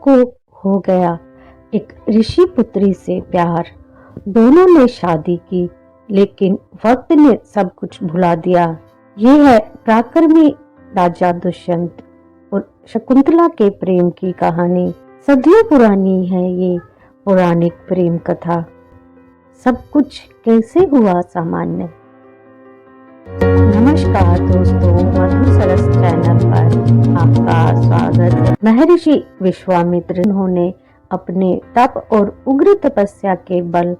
को हो गया एक ऋषि पुत्री से प्यार। दोनों ने शादी की, लेकिन वक्त ने सब कुछ भुला दिया। ये है पराक्रमी राजा दुष्यंत और शकुंतला के प्रेम की कहानी। सदियों पुरानी है ये पौराणिक प्रेम कथा। सब कुछ कैसे हुआ सामान्य। नमस्कार दोस्तों, मधुर सरस चैनल पर आपका स्वागत है। महर्षि विश्वामित्र उन्होंने अपने तप और उग्र तपस्या के बल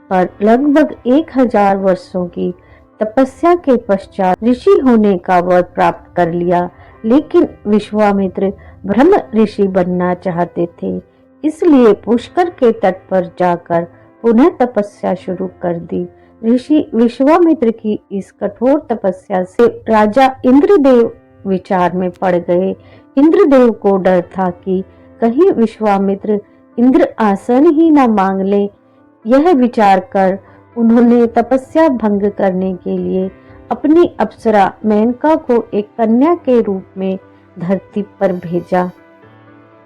पर लगभग 1000 वर्षों की तपस्या के पश्चात ऋषि होने का वर प्राप्त कर लिया। लेकिन विश्वामित्र ब्रह्म ऋषि बनना चाहते थे, इसलिए पुष्कर के तट पर जाकर पुनः तपस्या शुरू कर दी। ऋषि विश्वामित्र की इस कठोर तपस्या से राजा इंद्रदेव विचार में पड़ गए। इंद्रदेव को डर था कि कहीं विश्वामित्र इंद्र आसन ही न मांग ले। यह विचार कर उन्होंने तपस्या भंग करने के लिए अपनी अप्सरा मेनका को एक कन्या के रूप में धरती पर भेजा।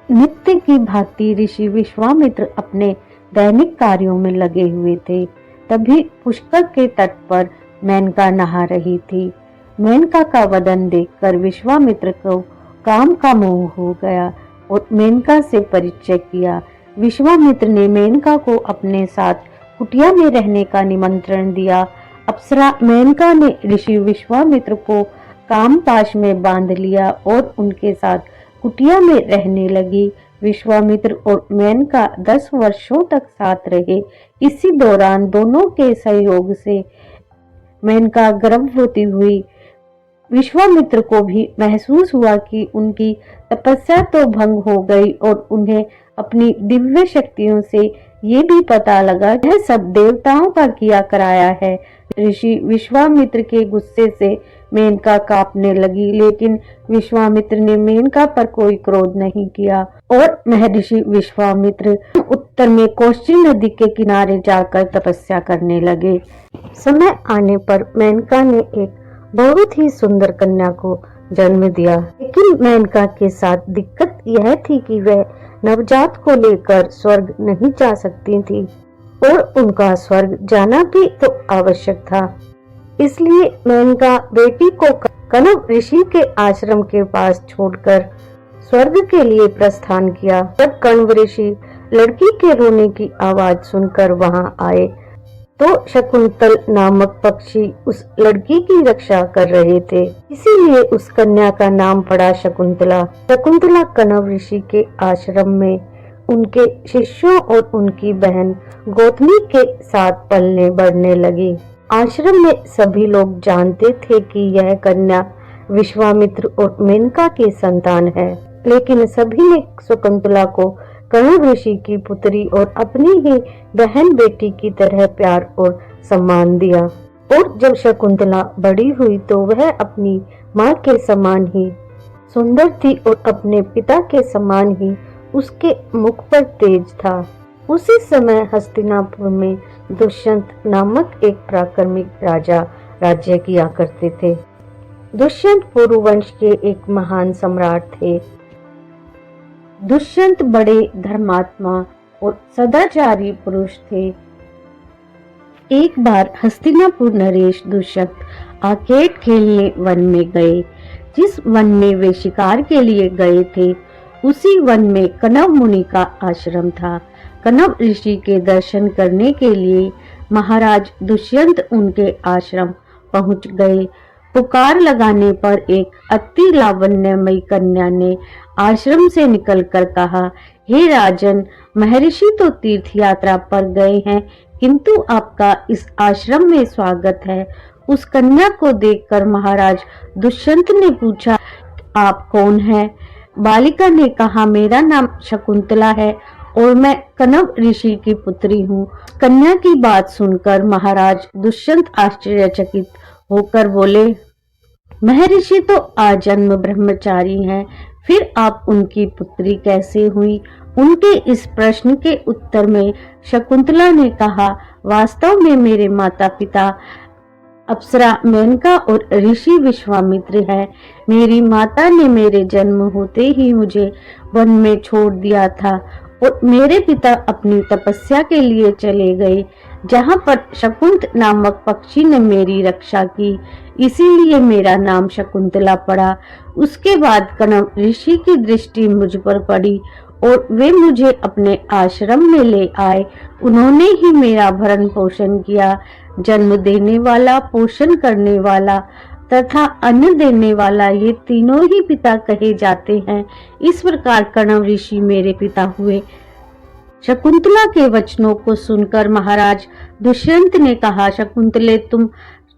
नित्य की भांति ऋषि विश्वामित्र अपने दैनिक कार्यों में लगे हुए थे। तभी पुष्कर के तट पर मेनका नहा रही थी। मेनका का वदन देखकर विश्वामित्र को काम का मोह हो गया और मेनका से परिचय किया। विश्वामित्र ने मेनका को अपने साथ कुटिया में रहने का निमंत्रण दिया। अप्सरा मेनका ने ऋषि विश्वामित्र को कामपाश में बांध लिया और उनके साथ कुटिया में रहने लगी। विश्वामित्र और मेनका 10 वर्षों तक साथ रहे। इसी दौरान दोनों के सहयोग से मेनका गर्भवती हुई। विश्वामित्र को भी महसूस हुआ कि उनकी तपस्या तो भंग हो गई और उन्हें अपनी दिव्य शक्तियों से ये भी पता लगा यह सब देवताओं का किया कराया है। ऋषि विश्वामित्र के गुस्से से मेनका कांपने लगी, लेकिन विश्वामित्र ने मेनका पर कोई क्रोध नहीं किया और महर्षि विश्वामित्र उत्तर में कोशी नदी के किनारे जाकर तपस्या करने लगे। समय आने पर मेनका ने एक बहुत ही सुंदर कन्या को जन्म दिया, लेकिन मेनका के साथ दिक्कत यह थी कि वह नवजात को लेकर स्वर्ग नहीं जा सकती थी और उनका स्वर्ग जाना भी तो आवश्यक था। इसलिए मेनका बेटी को कणव ऋषि के आश्रम के पास छोड़कर स्वर्ग के लिए प्रस्थान किया। जब कणव ऋषि लड़की के रोने की आवाज सुनकर वहां आए तो शकुंतल नामक पक्षी उस लड़की की रक्षा कर रहे थे, इसीलिए उस कन्या का नाम पड़ा शकुंतला। शकुंतला कणव ऋषि के आश्रम में उनके शिष्यों और उनकी बहन गौतमी के साथ पलने बढ़ने लगी। आश्रम में सभी लोग जानते थे कि यह कन्या विश्वामित्र और मेनका की संतान है, लेकिन सभी ने शकुंतला को कणव ऋषि की पुत्री और अपनी ही बहन बेटी की तरह प्यार और सम्मान दिया। और जब शकुंतला बड़ी हुई तो वह अपनी माँ के समान ही सुंदर थी और अपने पिता के समान ही उसके मुख पर तेज था। उसी समय हस्तिनापुर में दुष्यंत नामक एक पराक्रमी राजा राज्य किया करते थे। दुष्यंत पुरुवंश के एक महान सम्राट थे। दुष्यंत बड़े धर्मात्मा और सदाचारी पुरुष थे। एक बार हस्तिनापुर नरेश दुष्यंत आकेट खेलने वन में गए। जिस वन में वे शिकार के लिए गए थे उसी वन में कणव मुनि का आश्रम था। कणव ऋषि के दर्शन करने के लिए महाराज दुष्यंत उनके आश्रम पहुंच गए। पुकार लगाने पर एक अति लावण्यमयी कन्या ने आश्रम से निकलकर कहा, हे राजन, महर्षि तो तीर्थ यात्रा पर गए हैं, किंतु आपका इस आश्रम में स्वागत है। उस कन्या को देखकर महाराज दुष्यंत ने पूछा, आप कौन हैं? बालिका ने कहा, मेरा नाम शकुंतला है और मैं कणव ऋषि की पुत्री हूँ। कन्या की बात सुनकर महाराज दुष्यंत आश्चर्यचकित होकर बोले, महर्षि तो आजन्म ब्रह्मचारी हैं, फिर आप उनकी पुत्री कैसे हुई? उनके इस प्रश्न के उत्तर में शकुंतला ने कहा, वास्तव में मेरे माता पिता अप्सरा मेनका और ऋषि विश्वामित्र है। मेरी माता ने मेरे जन्म होते ही मुझे वन में छोड़ दिया था और मेरे पिता अपनी तपस्या के लिए चले गए, जहाँ पर शकुंत नामक पक्षी ने मेरी रक्षा की, इसीलिए मेरा नाम शकुंतला पड़ा। उसके बाद कण्व ऋषि की दृष्टि मुझ पर पड़ी और वे मुझे अपने आश्रम में ले आए। उन्होंने ही मेरा भरण पोषण किया। जन्म देने वाला, पोषण करने वाला तथा अन्न देने वाला, ये तीनों ही पिता कहे जाते हैं। इस प्रकार कण्व ऋषि मेरे पिता हुए। शकुंतला के वचनों को सुनकर महाराज दुष्यंत ने कहा, शकुंतले, तुम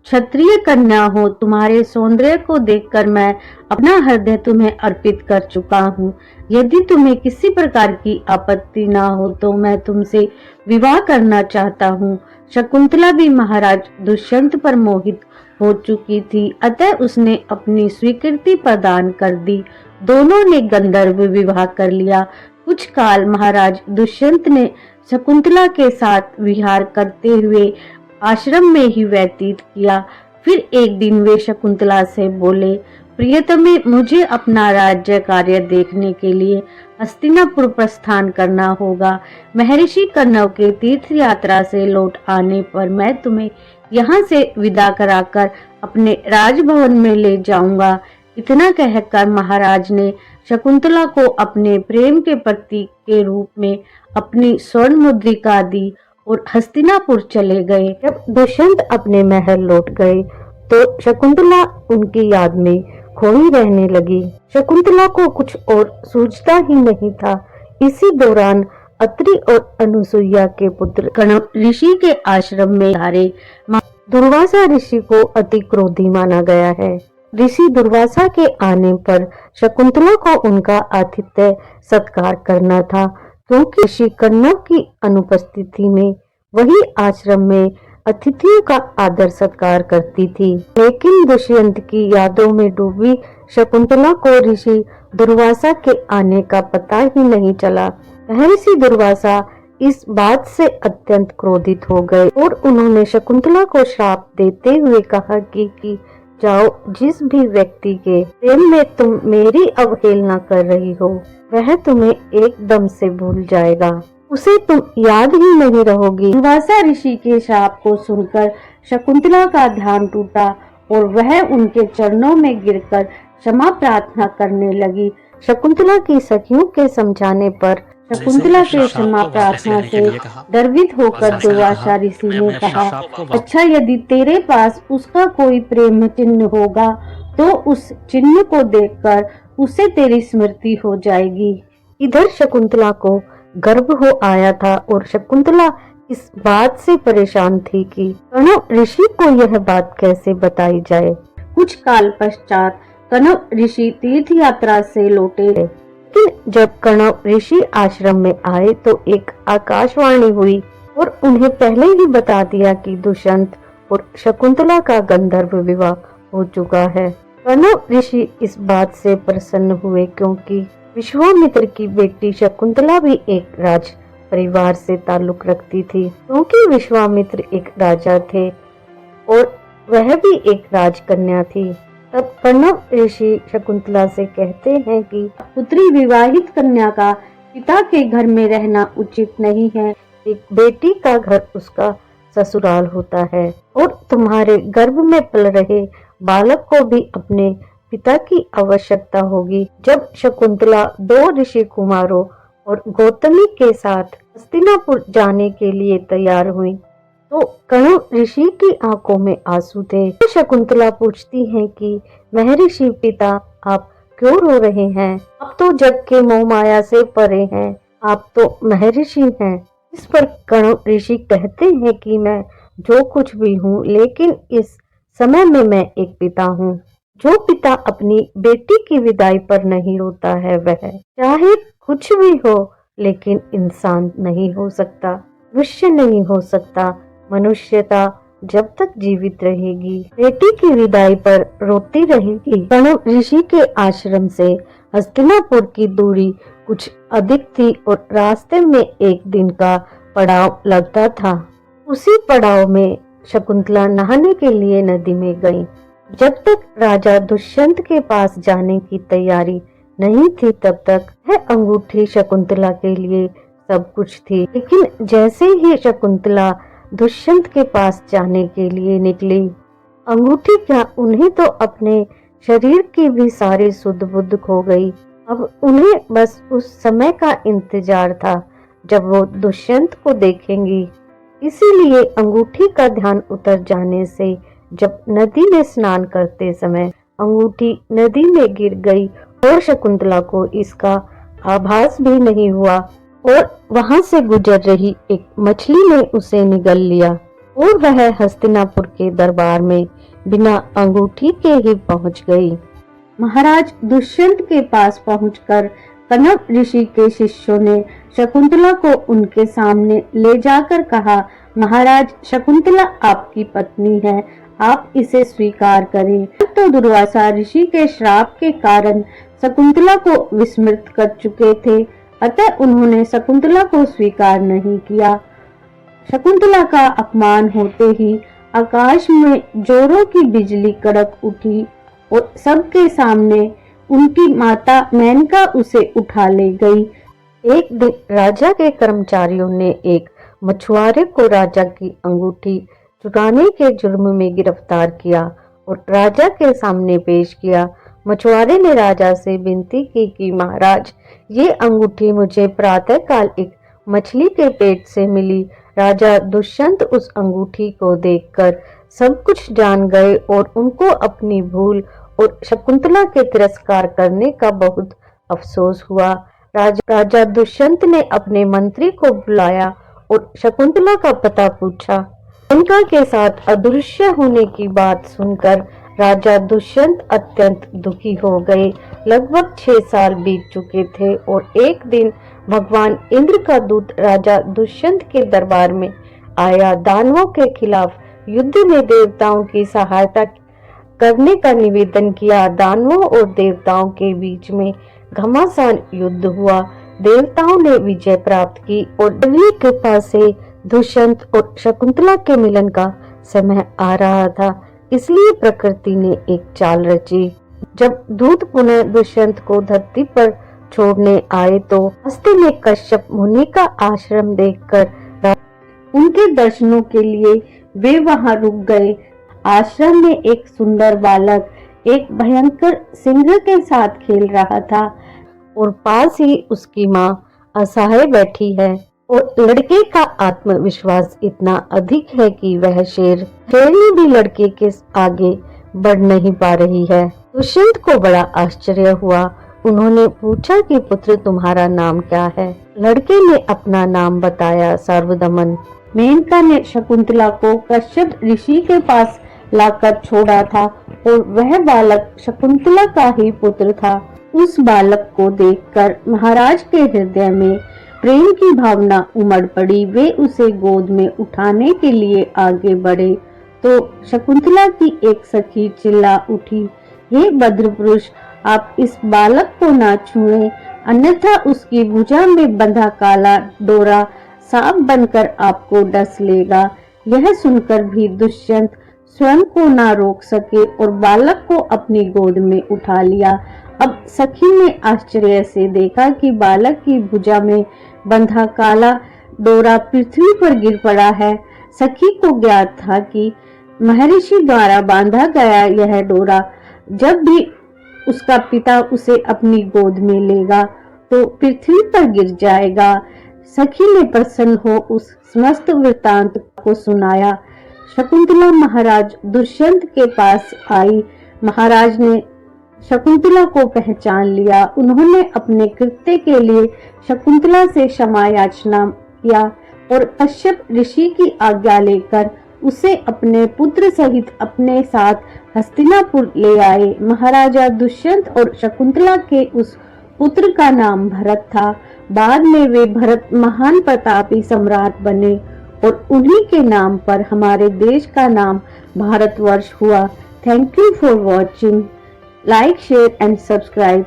क्षत्रिय कन्या हो, तुम्हारे सौंदर्य को देखकर मैं अपना हृदय तुम्हें अर्पित कर चुका हूँ। यदि तुम्हें किसी प्रकार की आपत्ति ना हो तो मैं तुमसे विवाह करना चाहता हूँ। शकुंतला भी महाराज दुष्यंत पर मोहित हो चुकी थी, अतः उसने अपनी स्वीकृति प्रदान कर दी। दोनों ने गंधर्व विवाह कर लिया। कुछ काल महाराज दुष्यंत ने शकुंतला के साथ विहार करते हुए आश्रम में ही व्यतीत किया। फिर एक दिन वे शकुंतला से बोले, प्रियतमे, मुझे अपना राज्य कार्य देखने के लिए हस्तिनापुर प्रस्थान करना होगा। महर्षि कण्व के तीर्थ यात्रा से लौट आने पर मैं तुम्हें यहाँ से विदा कराकर अपने राजभवन में ले जाऊंगा। इतना कहकर महाराज ने शकुंतला को अपने प्रेम के प्रतीक के रूप में अपनी स्वर्ण मुद्रिका दी और हस्तिनापुर चले गए। जब दुष्यंत अपने महल लौट गए तो शकुंतला उनकी याद में खोई रहने लगी। शकुंतला को कुछ और सूझता ही नहीं था। इसी दौरान अत्रि और अनुसुईया के पुत्र कण्व ऋषि के आश्रम में हारे। दुर्वासा ऋषि को अति क्रोधी माना गया है। ऋषि दुर्वासा के आने पर शकुंतला को उनका आतिथ्य सत्कार करना था, क्योंकि ऋषि कण्व की अनुपस्थिति में वही आश्रम में अतिथियों का आदर सत्कार करती थी। लेकिन दुष्यंत की यादों में डूबी शकुंतला को ऋषि दुर्वासा के आने का पता ही नहीं चला। महर्षि दुर्वासा इस बात से अत्यंत क्रोधित हो गए और उन्होंने शकुंतला को श्राप देते हुए कहा कि जाओ, जिस भी व्यक्ति के प्रेम में तुम मेरी अवहेलना कर रही हो वह तुम्हें एकदम से भूल जाएगा, उसे तुम याद ही नहीं रहोगी। दुर्वासा ऋषि के श्राप को सुनकर शकुंतला का ध्यान टूटा और वह उनके चरणों में गिरकर क्षमा प्रार्थना करने लगी। शकुंतला की सखियों के समझाने पर शकुंतला के क्षमा प्रार्थना से गर्वित होकर दुर्वासा ऋषि ने कहा, अच्छा, यदि तेरे पास उसका कोई प्रेम चिन्ह होगा तो उस चिन्ह को देखकर उसे तेरी स्मृति हो जाएगी। इधर शकुंतला को गर्व हो आया था और शकुंतला इस बात से परेशान थी कि कण्व ऋषि को यह बात कैसे बताई जाए। कुछ काल पश्चात कण्व ऋषि तीर्थ यात्रा से लौटे, लेकिन जब कण्व ऋषि आश्रम में आए तो एक आकाशवाणी हुई और उन्हें पहले ही बता दिया कि दुष्यंत और शकुंतला का गंधर्व विवाह हो चुका है। कण्व ऋषि इस बात से प्रसन्न हुए क्योंकि विश्वामित्र की बेटी शकुंतला भी एक राज परिवार से ताल्लुक रखती थी, क्योंकि विश्वामित्र एक राजा थे और वह भी एक राजकन्या थी। तब कण्व ऋषि शकुंतला से कहते हैं कि पुत्री विवाहित कन्या का पिता के घर में रहना उचित नहीं है। एक बेटी का घर उसका ससुराल होता है और तुम्हारे गर्भ में पल रहे बालक को भी अपने पिता की आवश्यकता होगी। जब शकुंतला 2 ऋषि कुमारों और गौतमी के साथ हस्तिनापुर जाने के लिए तैयार हुई तो कण्व ऋषि की आंखों में आंसू थे। शकुंतला पूछती हैं कि महर्षि पिता, आप क्यों रो रहे हैं? आप तो जग के मोह माया से परे हैं, आप तो महर्षि हैं। इस पर कण्व ऋषि कहते हैं कि मैं जो कुछ भी हूँ, लेकिन इस समय में मैं एक पिता हूँ। जो पिता अपनी बेटी की विदाई पर नहीं रोता है वह चाहे कुछ भी हो लेकिन इंसान नहीं हो सकता, मनुष्य नहीं हो सकता। मनुष्यता जब तक जीवित रहेगी बेटी की विदाई पर रोती रहेगी। कण्व ऋषि के आश्रम से हस्तिनापुर की दूरी कुछ अधिक थी और रास्ते में एक दिन का पड़ाव लगता था। उसी पड़ाव में शकुंतला नहाने के लिए नदी में गई। जब तक राजा दुष्यंत के पास जाने की तैयारी नहीं थी तब तक वह अंगूठी शकुंतला के लिए सब कुछ थी। लेकिन जैसे ही शकुंतला दुष्यंत के पास जाने के लिए निकली, अंगूठी क्या, उन्हें तो अपने शरीर की भी सारी सुध बुध खो गई। अब उन्हें बस उस समय का इंतजार था जब वो दुष्यंत को देखेंगी। इसीलिए अंगूठी का ध्यान उतर जाने से जब नदी में स्नान करते समय अंगूठी नदी में गिर गई और शकुंतला को इसका आभास भी नहीं हुआ और वहां से गुजर रही एक मछली ने उसे निगल लिया और वह हस्तिनापुर के दरबार में बिना अंगूठी के ही पहुंच गई। महाराज दुष्यंत के पास पहुंचकर कनव ऋषि के शिष्यों ने शकुंतला को उनके सामने ले जाकर कहा, महाराज, शकुंतला आपकी पत्नी है, आप इसे स्वीकार करें। तो दुर्वासा ऋषि के श्राप के कारण शकुंतला को विस्मृत कर चुके थे, अतः उन्होंने शकुंतला को स्वीकार नहीं किया। शकुंतला का अपमान होते ही आकाश में जोरों की बिजली कड़क उठी और सबके सामने उनकी माता मेनका उसे उठा ले गई। एक दिन राजा के कर्मचारियों ने एक मछुआरे को राजा की अंगूठी चुराने के जुर्म में गिरफ्तार किया और राजा के सामने पेश किया। मछुआरे ने राजा से विनती की कि महाराज, ये अंगूठी मुझे प्रातःकाल एक मछली के पेट से मिली। राजा दुष्यंत उस अंगूठी को देखकर सब कुछ जान गए और उनको अपनी भूल और शकुंतला के तिरस्कार करने का बहुत अफसोस हुआ। राजा दुष्यंत ने अपने मंत्री को बुलाया और शकुंतला का पता पूछा। मेनका के साथ अदृश्य होने की बात सुनकर राजा दुष्यंत अत्यंत दुखी हो गए। लगभग 6 साल बीत चुके थे और एक दिन भगवान इंद्र का दूत राजा दुष्यंत के दरबार में आया। दानवों के खिलाफ युद्ध में देवताओं की सहायता करने का निवेदन किया। दानवों और देवताओं के बीच में घमासान युद्ध हुआ। देवताओं ने विजय प्राप्त की और देवी कृपा से दुष्यंत और शकुंतला के मिलन का समय आ रहा था। इसलिए प्रकृति ने एक चाल रची। जब दूत पुनः दुष्यंत को धरती पर छोड़ने आए तो रास्ते में कश्यप मुनि का आश्रम देखकर उनके दर्शनों के लिए वे वहां रुक गए। आश्रम में एक सुंदर बालक एक भयंकर सिंह के साथ खेल रहा था और पास ही उसकी माँ असहाय बैठी है और लड़के का आत्मविश्वास इतना अधिक है कि वह शेरनी भी लड़के के आगे बढ़ नहीं पा रही है। दुष्यंत को बड़ा आश्चर्य हुआ। उन्होंने पूछा कि पुत्र, तुम्हारा नाम क्या है? लड़के ने अपना नाम बताया, सर्वदमन। मेनका ने शकुंतला को कश्यप ऋषि के पास लाकर छोड़ा था और वह बालक शकुंतला का ही पुत्र था। उस बालक को देखकर महाराज के हृदय में प्रेम की भावना उमड़ पड़ी। वे उसे गोद में उठाने के लिए आगे बढ़े तो शकुंतला की एक सखी चिल्ला उठी, हे भद्र पुरुष, आप इस बालक को ना छुएं, अन्यथा उसकी भुजा में बंधा काला डोरा सांप बनकर आपको डस लेगा। यह सुनकर भी दुष्यंत स्वयं को ना रोक सके और बालक को अपनी गोद में उठा लिया। अब सखी ने आश्चर्य से देखा कि बालक की भुजा में बंधा काला डोरा पृथ्वी पर गिर पड़ा है। सखी को ज्ञात था कि महर्षि द्वारा बांधा गया यह डोरा जब भी उसका पिता उसे अपनी गोद में लेगा तो पृथ्वी पर गिर जाएगा। सखी ने प्रसन्न हो उस समस्त वृतांत को सुनाया। शकुंतला महाराज दुष्यंत के पास आई। महाराज ने शकुंतला को पहचान लिया। उन्होंने अपने कृत्य के लिए शकुंतला से क्षमा याचना किया और कश्यप ऋषि की आज्ञा लेकर उसे अपने पुत्र सहित अपने साथ हस्तिनापुर ले आए। महाराजा दुष्यंत और शकुंतला के उस पुत्र का नाम भरत था। बाद में वे भरत महान प्रतापी सम्राट बने और उन्हीं के नाम पर हमारे देश का नाम भारतवर्ष हुआ। Thank you for watching. Like, share and subscribe.